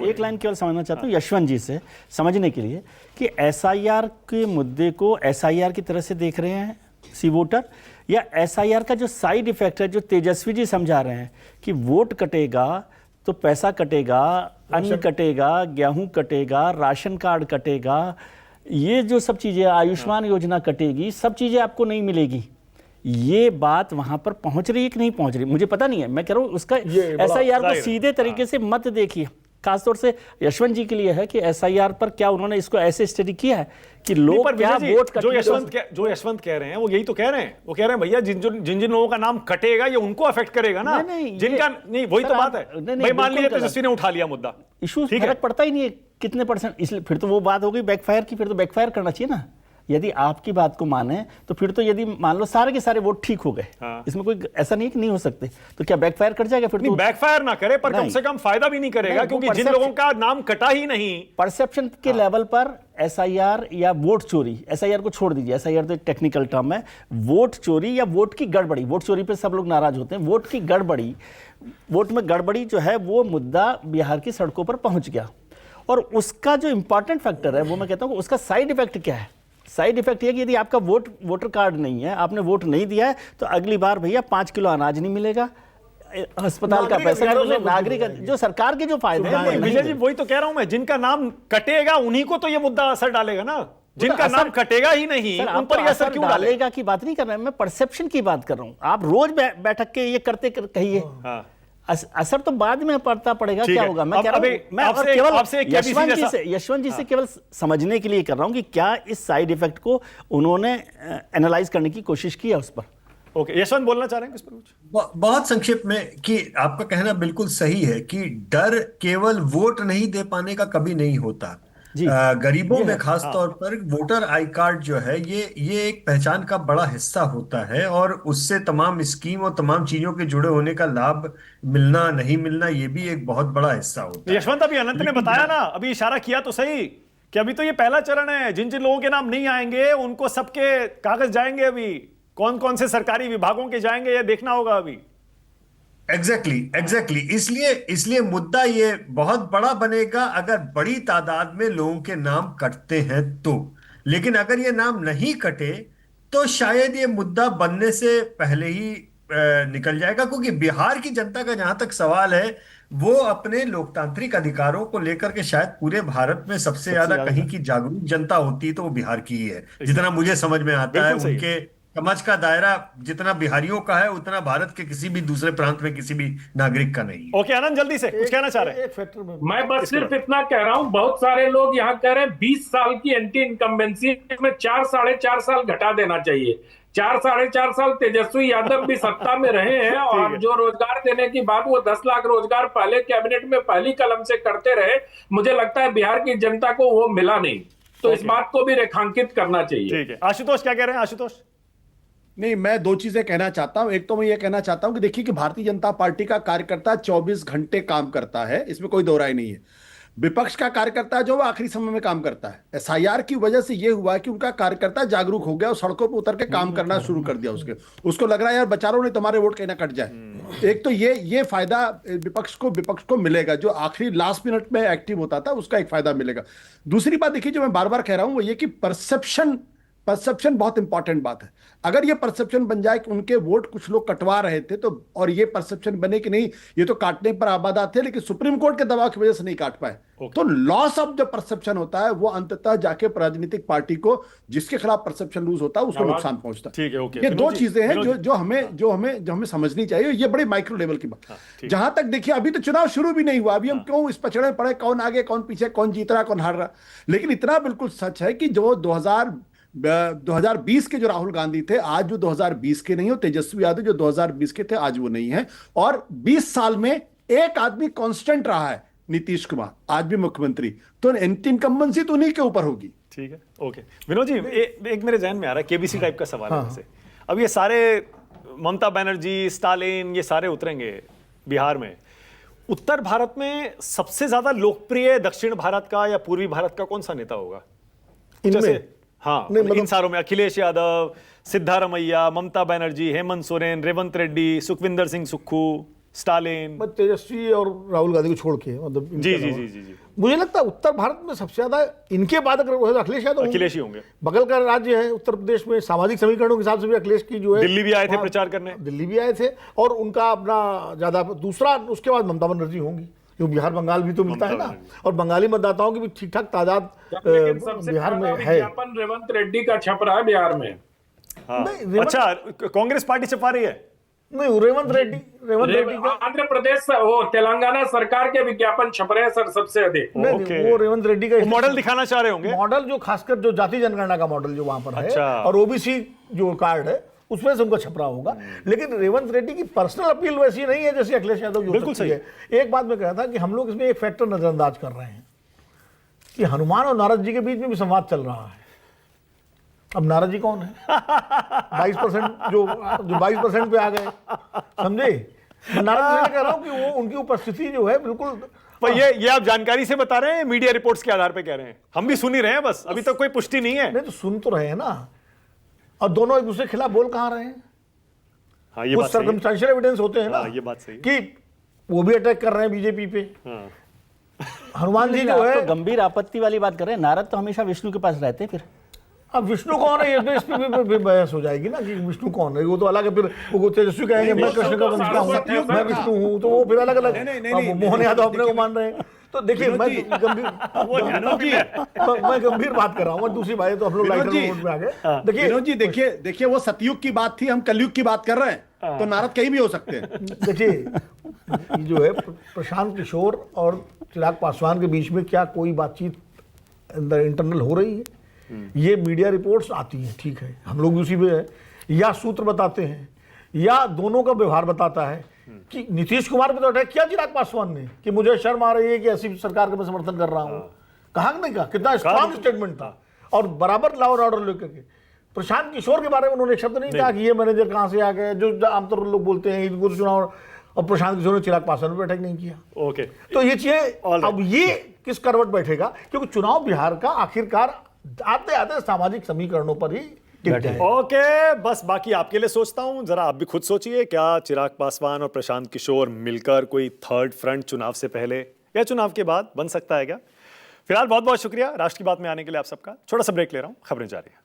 एक लाइन केवल समझना चाहता हूँ यशवंत जी से, समझने के लिए कि एसआईआर के मुद्दे को एसआईआर की तरह से देख रहे हैं सी वोटर, या एसआईआर का जो साइड इफेक्ट है जो तेजस्वी जी समझा रहे हैं कि वोट कटेगा तो पैसा कटेगा, अन्न कटेगा, गेहूं कटेगा, राशन कार्ड कटेगा, ये जो सब चीज़ें, आयुष्मान योजना कटेगी, सब चीज़ें आपको नहीं मिलेगी। ये बात वहां पर पहुंच रही है कि नहीं पहुंच रही मुझे पता नहीं है। मैं कह रहा हूं उसका एसआईआर को सीधे तरीके से मत देखिए, खासतौर से यशवंत जी के लिए है कि एसआईआर पर क्या उन्होंने इसको ऐसे स्टडी किया है कि लोग क्या वोट जो यशवंत कह रहे हैं वो यही तो कह रहे हैं। वो कह रहे हैं भैया जिन जिन लोगों का नाम कटेगा ये उनको अफेक्ट करेगा ना, जिनका नहीं, वही तो बात है भाई। मान लिया तेजस्वी ने उठा लिया मुद्दा, इशू फर्क पड़ता ही नहीं है कितने परसेंट, इसलिए फिर तो वो बात हो गई बैकफायर की, फिर तो बैकफायर करना चाहिए ना। यदि आपकी बात को माने तो फिर तो यदि मान लो सारे के सारे वोट ठीक हो गए, इसमें कोई ऐसा नहीं कि नहीं हो सकते, तो क्या बैकफायर कर जाएगा? फिर तो बैकफायर ना करे पर कम से कम फायदा भी नहीं करेगा, क्योंकि जिन लोगों का नाम कटा ही नहीं, परसेप्शन के लेवल पर एसआईआर या वोट चोरी, एसआईआर को छोड़ दीजिए, एसआईआर तो एक टेक्निकल टर्म है, वोट चोरी या वोट की गड़बड़ी, वोट चोरी पे सब लोग नाराज होते हैं, वोट की गड़बड़ी, वोट में गड़बड़ी जो है वो मुद्दा बिहार की सड़कों पर पहुंच गया। और उसका जो इंपॉर्टेंट फैक्टर है वो मैं कहता हूं उसका साइड इफेक्ट क्या है? साइड इफेक्ट ये कि यदि आपका वोटर कार्ड नहीं है, आपने वोट नहीं दिया है, तो अगली बार भैया 5 किलो अनाज नहीं मिलेगा, अस्पताल का पैसा नहीं मिलेगा, नागरिक जो सरकार के जो फायदे हैं। विजय जी वही तो कह रहा हूं मैं, जिनका नाम कटेगा उन्हीं को तो ये मुद्दा असर डालेगा ना, जिनका नाम कटेगा ही नहीं उन पर ये असर क्यों डालेगा की बात नहीं कर रहा मैं परसेप्शन की बात कर रहा हूं। आप रोज बैठक के ये करते कहिए, असर तो बाद में पड़ता पड़ेगा, क्या होगा? मैं कह रहा हूं, मैं केवल यशवंत जी से केवल समझने के लिए कर रहा हूं कि क्या इस साइड इफेक्ट को उन्होंने एनालाइज करने की कोशिश की है उस पर। ओके, यशवंत बोलना चाह रहे हैं किस पर कुछ? बहुत संक्षिप्त में कि आपका कहना बिल्कुल सही है कि डर केवल वोट नहीं दे पाने का कभी नहीं होता। गरीबों में खास तौर पर वोटर आई कार्ड जो है ये एक पहचान का बड़ा हिस्सा होता है, और उससे तमाम स्कीम और तमाम चीजों के जुड़े होने का लाभ मिलना नहीं मिलना ये भी एक बहुत बड़ा हिस्सा होता है। यशवंत अभी अनंत ने बताया ना, अभी इशारा किया तो सही कि अभी तो ये पहला चरण है, जिन जिन लोगों के नाम नहीं आएंगे उनको सबके कागज जाएंगे, अभी कौन कौन से सरकारी विभागों के जाएंगे ये देखना होगा अभी। एग्जैक्टली इसलिए मुद्दा ये बहुत बड़ा बनेगा अगर बड़ी तादाद में लोगों के नाम कटते हैं तो। लेकिन अगर ये नाम नहीं कटे तो शायद ये मुद्दा बनने से पहले ही निकल जाएगा, क्योंकि बिहार की जनता का जहां तक सवाल है वो अपने लोकतांत्रिक अधिकारों को लेकर के शायद पूरे भारत में सबसे ज्यादा कहीं की जागरूक जनता होती तो वो बिहार की ही है, जितना मुझे समझ में आता है। उनके समझ का दायरा जितना बिहारियों का है उतना भारत के किसी भी दूसरे प्रांत में किसी भी नागरिक का नहीं है। ओके आनंद, जल्दी से कुछ कहना चाह रहे हैं? मैं बस सिर्फ इतना कह रहा हूं, बहुत सारे लोग यहाँ कह रहे हैं 20 साल की एंटी इनकम्बेंसी में 4 साढ़े 4 साल घटा देना चाहिए। 4 साढ़े 4 साल तेजस्वी यादव भी सत्ता में रहे हैं, और जो रोजगार देने की बात वो 10 लाख रोजगार पहले कैबिनेट में पहली कलम से करते रहे, मुझे लगता है बिहार की जनता को वो मिला नहीं, तो इस बात को भी रेखांकित करना चाहिए। ठीक है, आशुतोष क्या कह रहे हैं? आशुतोष नहीं, मैं 2 चीजें कहना चाहता हूं। एक तो मैं ये कहना चाहता हूं कि देखिए कि भारतीय जनता पार्टी का कार्यकर्ता 24 घंटे काम करता है, इसमें कोई दो राय नहीं है। विपक्ष का कार्यकर्ता जो वो आखिरी समय में काम करता है। एसआईआर की वजह से ये हुआ कि उनका कार्यकर्ता जागरूक हो गया और सड़कों पर उतर के काम करना शुरू कर दिया। उसको लग रहा है यार बेचारों ने तुम्हारे वोट कहीं ना कट जाए। एक तो ये फायदा विपक्ष को मिलेगा, जो आखिरी लास्ट मिनट में एक्टिव होता था उसका एक फायदा मिलेगा। दूसरी बात देखिए जो मैं बार बार कह रहा हूं वो ये कि परसेप्शन बहुत इंपॉर्टेंट बात है। अगर ये परसेप्शन बन जाए कि उनके वोट कुछ लोग कटवा रहे थे, तो और ये परसेप्शन बने कि नहीं ये तो काटने पर आबादा थे लेकिन सुप्रीम कोर्ट के दबाव की वजह से नहीं काट पाए, तो लॉस ऑफ जो परसेप्शन होता है वो अंततः जाके राजनीतिक पार्टी को जिसके खिलाफ परसेप्शन लूज होता है उसको नुकसान पहुंचता है। ये 2 चीजें हैं जो हमें समझनी चाहिए। ये बड़ी माइक्रो लेवल की बात। जहां तक देखिए अभी तो चुनाव शुरू भी नहीं हुआ, अभी हम क्यों इस पछड़े पड़े, कौन आगे कौन पीछे, कौन जीत रहा कौन हार रहा। लेकिन इतना बिल्कुल सच है कि जो 2020 के जो राहुल गांधी थे आज जो 2020 के नहीं हो, तेजस्वी यादव जो 2020 के थे आज वो नहीं है। और 20 साल में एक आदमी कांस्टेंट रहा है, नीतीश कुमार, आज भी मुख्यमंत्री, तो एंटी इनकम्बेंसी तो उन्हीं के ऊपर होगी। ठीक है, ओके विनोद जी, एक मेरे जहन में आ रहा है केबीसी टाइप का सवाल है वैसे। अब ये सारे ममता बनर्जी, स्टालिन, ये सारे उतरेंगे बिहार में। उत्तर भारत में सबसे ज्यादा लोकप्रिय दक्षिण भारत का या पूर्वी भारत का कौन सा नेता होगा इनमें? हाँ, इन सारों में अखिलेश यादव, सिद्धारमैया, ममता बनर्जी, हेमंत सोरेन, रेवंत रेड्डी, सुखविंदर सिंह सुक्खू, स्टालिन। मैं तेजस्वी और राहुल गांधी को छोड़ के, मतलब जी इनके जी अलावा। जी जी जी मुझे लगता है उत्तर भारत में सबसे ज्यादा इनके बाद अगर वो है तो अखिलेश यादव होंगे। अखिलेश ही होंगे। बगल का राज्य है उत्तर प्रदेश में, सामाजिक समीकरणों के हिसाब से भी अखिलेश की जो है, दिल्ली भी आए थे वहाँ- प्रचार करने। दिल्ली भी आए थे, और उनका अपना ज्यादा दूसरा, उसके बाद ममता बनर्जी होंगी, क्योंकि बिहार बंगाल भी तो मिलता है ना, और बंगाली मतदाताओं की भी ठीक ठाक तादाद लेकिन सबसे बिहार में ज्यादा है। विज्ञापन रेवंत रेड्डी का छप रहा है बिहार में। हाँ। नहीं, रेवंत- अच्छा, कांग्रेस पार्टी छपा रही है। नहीं, रेवंत रेड्डी का आंध्र प्रदेश वो तेलंगाना सरकार के विज्ञापन छप रहे हैं सर सबसे अधिक। नहीं, ओके। वो रेवंत रेड्डी का वो मॉडल दिखाना चाह रहे होंगे। मॉडल जो खासकर जो जाति जनगणना का मॉडल जो वहां पर अच्छा। है, और ओबीसी जो कार्ड है उसमें से उनका छपरा होगा। लेकिन रेवंत रेड्डी की पर्सनल अपील वैसी नहीं है जैसे अखिलेश यादव की हो बिल्कुल सकती है। एक बात मैं कह रहा था कि हम लोग इसमें एक फैक्टर नजरअंदाज कर रहे हैं कि हनुमान और नारद जी के बीच में भी संवाद चल रहा है। अब नारद जी कौन है? 22% जो 22% पे आ गए, समझे? मैं नारद जी कह रहा हूं कि वो उनकी उपस्थिति जो है बिल्कुल। पर ये आप जानकारी से बता रहे हैं, मीडिया रिपोर्ट्स के आधार पे कह रहे हैं? हम भी सुन ही रहे हैं, बस अभी तक कोई पुष्टि नहीं है। नहीं तो सुन तो रहे हैं ना, और दोनों एक दूसरे के खिलाफ बोल कहाँ रहे हैं? हाँ, ये कुछ बात सही है। सर्कमस्टेंशियल एविडेंस होते हैं ना, हाँ, ये बात सही है। कि वो भी अटैक कर रहे हैं बीजेपी पे। हाँ। हनुमान जी लेकिन जो आप है, तो गंभीर आपत्ति वाली बात कर रहे हैं। नारद तो हमेशा विष्णु के पास रहते हैं फिर। अब विष्णु कौन है, ये तो इस पे भी बहस हो जाएगी ना कि विष्णु कौन है। वो तो अलग है, फिर वो तेजस्वी कहेंगे मैं कृष्ण का वंश का हूँ, मैं विष्णु हूँ, तो वो फिर अलग अलग। नहीं, मोहन यादव अपने को मान रहे हैं। तो देखिए, मैं गंभीर मैं गंभीर बात कर रहा हूँ, दूसरी बात तो हम लोग लाइटर मोड में आ गए। देखिए विनोद जी, देखिए वो सतयुग की बात थी, हम कलयुग की बात कर रहे हैं, तो नारद कहीं भी हो सकते हैं। देखिए, ये जो है प्रशांत किशोर और चिराग पासवान के बीच में क्या कोई बातचीत अंदर इंटरनल हो रही है? ये मीडिया रिपोर्ट्स आती हैं, ठीक है, हम लोग भी उसी में है, या सूत्र बताते हैं, या दोनों का व्यवहार बताता है कि नीतीश कुमार पे तो अटैक किया चिराग पासवान ने कि मुझे शर्म आ रही है कि ऐसी सरकार का मैं समर्थन कर रहा हूँ। कहा कि नहीं कहा? कितना स्ट्रांग स्टेटमेंट था, और बराबर लॉ और ऑर्डर लेकर के। प्रशांत किशोर के बारे में उन्होंने एक शब्द नहीं कहा कि ये मैनेजर कहाँ से आ गए, जो आमतौर पर लोग बोलते हैं इनको चुनाव, और प्रशांत किशोर ने चिराग पासवान पर अटैक नहीं किया। ओके। तो ये चीजें All right. अब ये किस करवट बैठेगा, क्योंकि चुनाव बिहार का आखिरकार आते आते सामाजिक समीकरणों पर ही टिक जाएगा। ओके, बस बाकी आपके लिए सोचता हूं, जरा आप भी खुद सोचिए, क्या चिराग पासवान और प्रशांत किशोर मिलकर कोई थर्ड फ्रंट चुनाव से पहले या चुनाव के बाद बन सकता है क्या? फिलहाल बहुत बहुत शुक्रिया राष्ट्र की बात में आने के लिए आप सबका। छोटा सा ब्रेक ले रहा हूं, खबरें जारी हैं।